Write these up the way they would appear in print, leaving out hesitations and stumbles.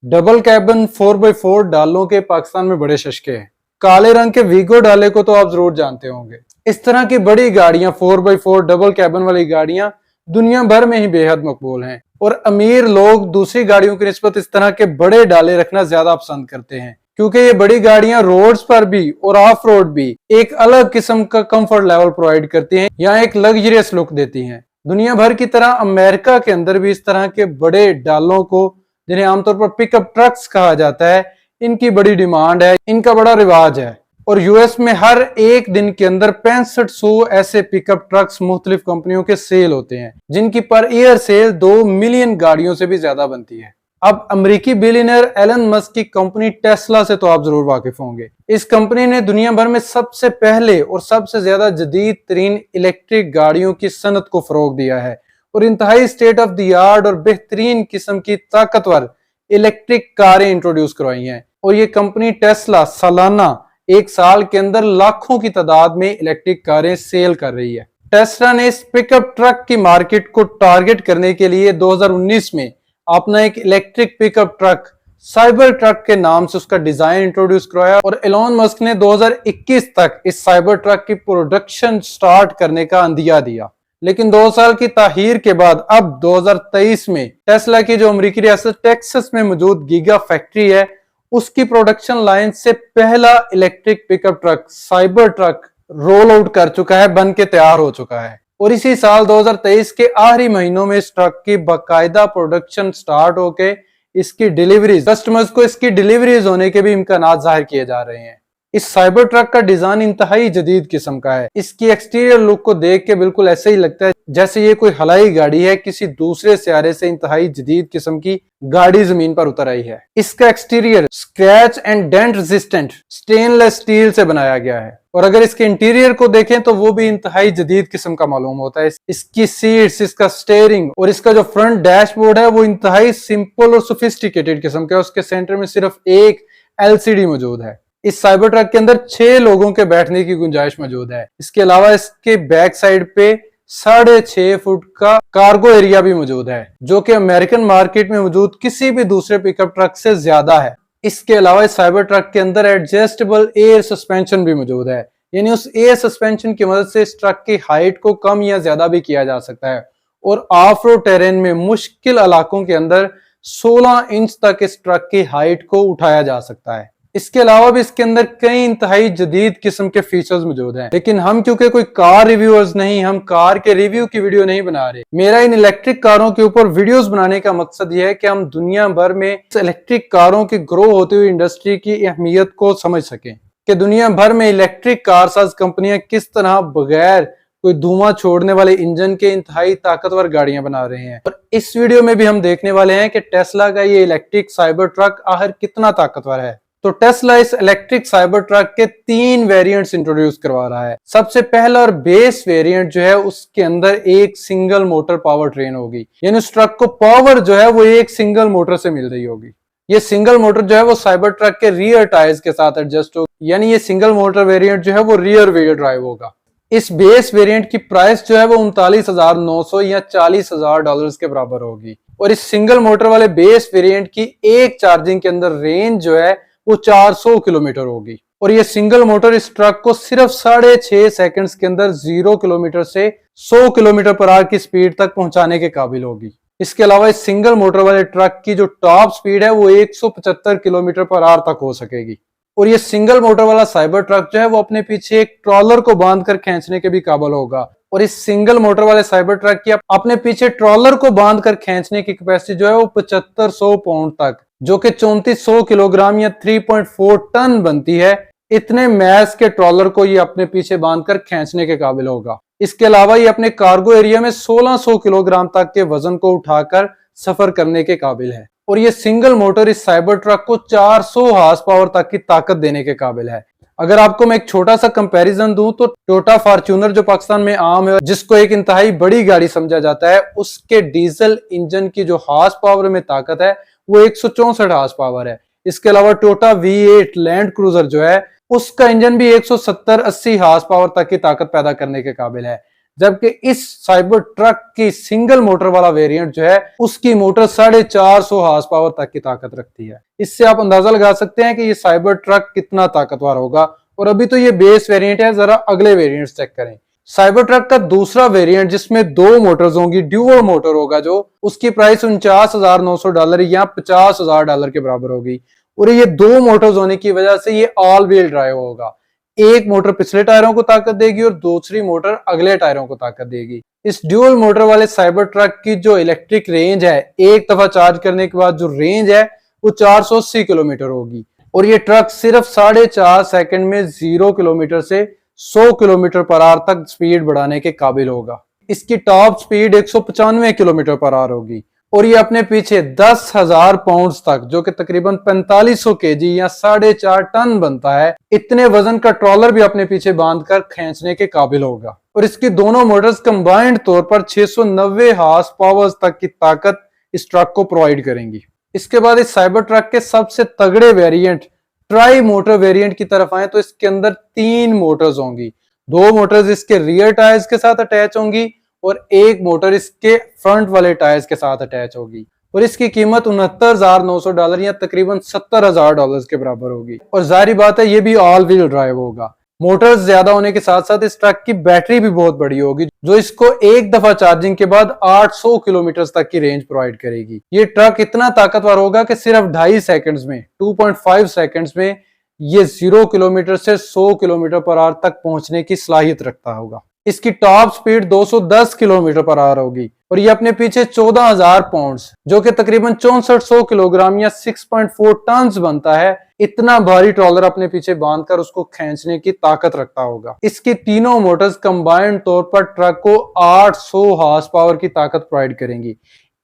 Double cabin 4x4 डालों के पाकिस्तान में बड़े शशके हैं। काले रंग के वीगो डाले को तो आप जरूर जानते होंगे। इस तरह की बड़ी गाड़ियां 4x4 डबल कैबिन वाली गाड़ियां दुनिया भर में ही बेहद मकबूल हैं और अमीर लोग दूसरी गाड़ियों की निस्बत इस तरह के बड़े डाले रखना ज्यादा पसंद करते हैं, क्योंकि ये बड़ी गाड़ियां रोड्स पर भी और ऑफ रोड भी एक अलग किस्म का कंफर्ट लेवल प्रोवाइड करती हैं या एक लग्जरियस लुक देती हैं। दुनिया भर की तरह अमेरिका के अंदर भी इस तरह के बड़े डालों को, जिन्हें आमतौर पर पिकअप ट्रक्स कहा जाता है, इनकी बड़ी डिमांड है, इनका बड़ा रिवाज है। और यूएस में हर एक दिन के अंदर 6500 ऐसे पिकअप ट्रक्स मुख्तलिफ कंपनियों के सेल होते हैं, जिनकी पर ईयर सेल 2 मिलियन गाड़ियों से भी ज्यादा बनती है। अब अमेरिकी बिलियनर एलन मस्क की कंपनी टेस्ला से तो आप जरूर वाकिफ होंगे। इस कंपनी ने दुनिया भर में सबसे पहले और सबसे ज्यादा जदीद तरीन इलेक्ट्रिक गाड़ियों की सनत को फरोग दिया है और इंतहाई स्टेट ऑफ द आर्ट और बेहतरीन किस्म की ताकतवर इलेक्ट्रिक कारें इंट्रोड्यूस करवाई हैं। और ये कंपनी टेस्ला सालाना एक साल के अंदर लाखों की तादाद में इलेक्ट्रिक कारें सेल कर रही है। टेस्ला ने इस पिकअप ट्रक की मार्केट को टारगेट करने के लिए 2019 में अपना एक electric pickup truck cyber truck के नाम से उसका डिजाइन इंट्रोड्यूस करवाया और एलोन मस्क ने 2021 तक इस साइबर ट्रक की प्रोडक्शन स्टार्ट करने का अंदिया दिया। लेकिन 2 साल की ताहीर के बाद अब 2023 में टेस्ला की जो अमेरिकी रियासत टेक्सास में मौजूद गीगा फैक्ट्री है, उसकी प्रोडक्शन लाइन से पहला electric pickup truck cyber truck roll out कर चुका है, बन के तैयार हो चुका है। और इसी साल 2023 के आखिरी महीनों में इस ट्रक की बाकायदा प्रोडक्शन स्टार्ट होके इसकी डिलीवरीज, कस्टमर्स को इसकी डिलीवरीज होने के भी इम्कानात जाहिर किए जा रहे हैं। इस साइबर ट्रक का डिजाइन इंतहाई जदीद किस्म का है। इसकी एक्सटीरियर लुक को देख के बिल्कुल ऐसे ही लगता है जैसे ये कोई हवाई गाड़ी है, किसी दूसरे सियारे से इंतहाई जदीद किस्म की गाड़ी जमीन पर उतर आई है। इसका exterior scratch and dent resistant stainless steel से बनाया गया है और अगर इसके इंटीरियर को देखें तो वो भी इंतहाई जदीद किस्म का मालूम होता है। इसकी सीट्स, इसका स्टीयरिंग और इसका जो फ्रंट डैशबोर्ड है वो इंतहाई सिंपल और सोफिस्टिकेटेड किस्म का है। उसके सेंटर में सिर्फ एक एलसीडी मौजूद है। इस साइबर ट्रक के अंदर 6 लोगों के बैठने की गुंजाइश मौजूद है। इसके अलावा इसके बैक साइड पे 6.5 फुट का कार्गो एरिया भी मौजूद है, जो कि अमेरिकन मार्केट में मौजूद किसी भी दूसरे पिकअप ट्रक से ज्यादा है। इसके अलावा इस साइबर ट्रक के अंदर एडजस्टेबल एयर सस्पेंशन भी मौजूद है, यानी उस एयर सस्पेंशन की मदद से इस ट्रक की हाइट को कम या ज्यादा भी किया जा सकता है और ऑफ रोड टेरेन में मुश्किल इलाकों के अंदर 16 इंच तक इस ट्रक की हाइट को उठाया जा सकता है। इसके अलावा भी इसके अंदर कई इंतहाई जदीद किस्म के फीचर्स मौजूद हैं, लेकिन हम क्योंकि कोई कार रिव्यूअर्स नहीं, हम कार के रिव्यू की वीडियो नहीं बना रहे। मेरा इन इलेक्ट्रिक कारों के ऊपर वीडियोस बनाने का मकसद यह है कि हम दुनिया भर में इलेक्ट्रिक कारों की ग्रो होती हुई इंडस्ट्री की अहमियत को समझ सकें कि दुनिया भर में इलेक्ट्रिक कार साज कंपनियां किस तरह बगैर कोई धुआं छोड़ने वाले इंजन के इंतहाई ताकतवर गाड़ियां बना रहे हैं। और इस वीडियो में भी हम देखने वाले हैं कि टेस्ला का ये इलेक्ट्रिक साइबर ट्रक आखिर कितना ताकतवर है। तो टेस्ला इस इलेक्ट्रिक साइबर ट्रक के 3 वेरिएंट्स इंट्रोड्यूस करवा रहा है। सबसे पहला और बेस वेरिएंट जो है उसके अंदर एक सिंगल मोटर पावर ट्रेन होगी, यानी उस ट्रक को पावर जो है वो एक सिंगल मोटर से मिल रही होगी। ये सिंगल मोटर जो है वो साइबर ट्रक के रियर टायर्स के साथ एडजस्ट होगी, यानी ये सिंगल मोटर वेरिएंट जो है वो रियर व्हील ड्राइव होगा। इस बेस वेरिएंट की प्राइस जो है वो 39,900 या $40,000 के बराबर होगी। और इस सिंगल मोटर वाले बेस वेरिएंट की एक चार्जिंग के अंदर रेंज जो है वो 400 किलोमीटर होगी। और ये सिंगल मोटर इस ट्रक को सिर्फ 6.5 सेकंड्स के अंदर 0 किलोमीटर से 100 किलोमीटर पर आवर की स्पीड तक पहुंचाने के काबिल होगी। इसके अलावा इस सिंगल मोटर वाले ट्रक की जो टॉप स्पीड है वो 175 किलोमीटर पर आवर तक हो सकेगी। और ये सिंगल मोटर वाला साइबर ट्रक जो है वो अपने पीछे एक ट्रॉलर को बांधकर खींचने के भी काबिल होगा। और इस सिंगल मोटर वाले साइबर ट्रक की अपने पीछे ट्रॉलर को बांधकर खींचने की कैपेसिटी जो है वो 7500 पाउंड तक, जो कि 3400 किलोग्राम या 3.4 टन बनती है, इतने मैस के ट्रॉलर को ये अपने पीछे बांधकर खींचने के काबिल होगा। इसके अलावा ये अपने कार्गो एरिया में 1600 किलोग्राम तक के वजन को उठाकर सफर करने के काबिल है। और ये सिंगल मोटर इस साइबर ट्रक को 400 हार्स पावर तक की ताकत देने के काबिल है। अगर आपको मैं एक छोटा सा कंपैरिजन दूं तो टोयोटा फॉर्च्यूनर जो पाकिस्तान में आम है, जिसको एक इंतहाई बड़ी गाड़ी समझा जाता है, उसके डीजल इंजन की जो हार्स पावर में ताकत है वो 164 हार्स पावर है। इसके अलावा टोयोटा V8 लैंड क्रूजर जो है उसका इंजन भी 170-80 हार्स पावर तक की ताकत पैदा करने के काबिल है, जबकि इस साइबर ट्रक की सिंगल मोटर वाला वेरिएंट जो है उसकी मोटर 450 हॉर्स पावर तक की ताकत रखती है। इससे आप अंदाजा लगा सकते हैं कि ये साइबर ट्रक कितना ताकतवर होगा। और अभी तो ये बेस वेरिएंट है, जरा अगले वेरिएंट चेक करें। साइबर ट्रक का दूसरा वेरिएंट जिसमें 2 मोटर्स होंगी, ड्यूअल मोटर होगा, जो उसकी प्राइस $49,900 या $50,000 के बराबर होगी। और ये 2 मोटर्स होने की वजह से ये ऑल व्हील ड्राइव होगा। एक मोटर पिछले टायरों को ताकत देगी और दूसरी मोटर अगले टायरों को ताकत देगी। इस ड्यूअल मोटर वाले साइबर ट्रक की जो इलेक्ट्रिक रेंज है, एक दफा चार्ज करने के बाद जो रेंज है वो 480 किलोमीटर होगी। और ये ट्रक सिर्फ 4.5 सेकंड में 0 किलोमीटर से 100 किलोमीटर पर आवर तक स्पीड बढ़ाने के काबिल होगा। इसकी top speed 195 kilometre per hour होगी। और ये अपने पीछे 10,000 पाउंड तक, जो कि तकरीबन 4500 केजी या 4.5 टन बनता है, इतने वजन का ट्रॉलर भी अपने पीछे बांधकर खींचने के काबिल होगा। और इसकी दोनों मोटर्स कंबाइंड तौर पर 690 हॉर्स पावर तक की ताकत इस ट्रक को प्रोवाइड करेंगी। इसके बाद इस साइबर ट्रक के सबसे तगड़े वेरिएंट ट्राई मोटर वेरिएंट की तरफ आए तो इसके अंदर 3 मोटर्स होंगी। 2 मोटर्स इसके रियर टायर्स के साथ अटैच होंगी और एक मोटर इसके फ्रंट वाले टायर्स के साथ अटैच होगी। और इसकी कीमत $69,900 या तकरीबन $70,000 के बराबर होगी। और जाहिर बात है ये भी ऑल व्हील ड्राइव होगा। मोटर्स ज्यादा होने के साथ साथ इस ट्रक की बैटरी भी बहुत बड़ी होगी, जो इसको एक दफा चार्जिंग के बाद 800 किलोमीटर तक की रेंज प्रोवाइड करेगी। ये ट्रक इतना ताकतवर होगा कि सिर्फ 2.5 सेकंड्स में 2.5 सेकंड्स में ये 0 किलोमीटर से 100 किलोमीटर पर आवर तक पहुंचने की सलाहियत रखता होगा। इसकी top speed 210 kilometre per hour होगी। और ये अपने पीछे 14,000 पाउंड्स, जो कि तकरीबन 6400 किलोग्राम या 6.4 टन बनता है, इतना भारी ट्रॉलर अपने पीछे बांधकर उसको खींचने की ताकत रखता होगा। इसकी तीनों मोटर्स कंबाइंड तौर पर ट्रक को 800 हॉर्स पावर की ताकत प्रोवाइड करेंगी।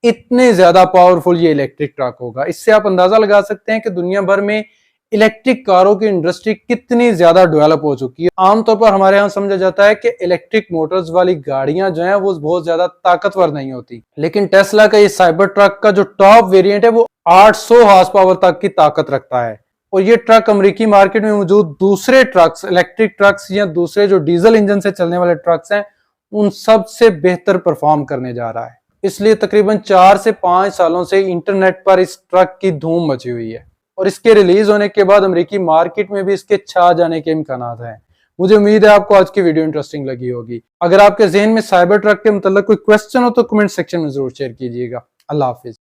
इतने ज्यादा पावरफुल ये इलेक्ट्रिक ट्रक होगा। इससे आप अंदाजा लगा सकते हैं कि दुनिया भर में इलेक्ट्रिक कारों की इंडस्ट्री कितनी ज्यादा डेवलप हो चुकी है। आमतौर पर हमारे यहाँ समझा जाता है कि इलेक्ट्रिक मोटर्स वाली गाड़ियां जो हैं वो बहुत ज्यादा ताकतवर नहीं होती, लेकिन टेस्ला का ये साइबर ट्रक का जो टॉप वेरिएंट है वो 800 हॉर्स पावर तक की ताकत रखता है। और ये ट्रक अमेरिकी मार्केट में मौजूद दूसरे ट्रक्स, इलेक्ट्रिक ट्रक्स या दूसरे जो डीजल इंजन से चलने वाले ट्रक्स हैं, उन सब से बेहतर परफॉर्म करने जा रहा है। इसलिए तकरीबन 4 से 5 सालों से इंटरनेट पर इस ट्रक की धूम मची हुई है। और इसके रिलीज होने के बाद अमेरिकी मार्केट में भी इसके छा जाने के इम्कानात हैं। मुझे उम्मीद है आपको आज की वीडियो इंटरेस्टिंग लगी होगी। अगर आपके ज़हन में साइबर ट्रक के मतलब कोई क्वेश्चन हो तो कमेंट सेक्शन में जरूर शेयर कीजिएगा। अल्लाह हाफिज।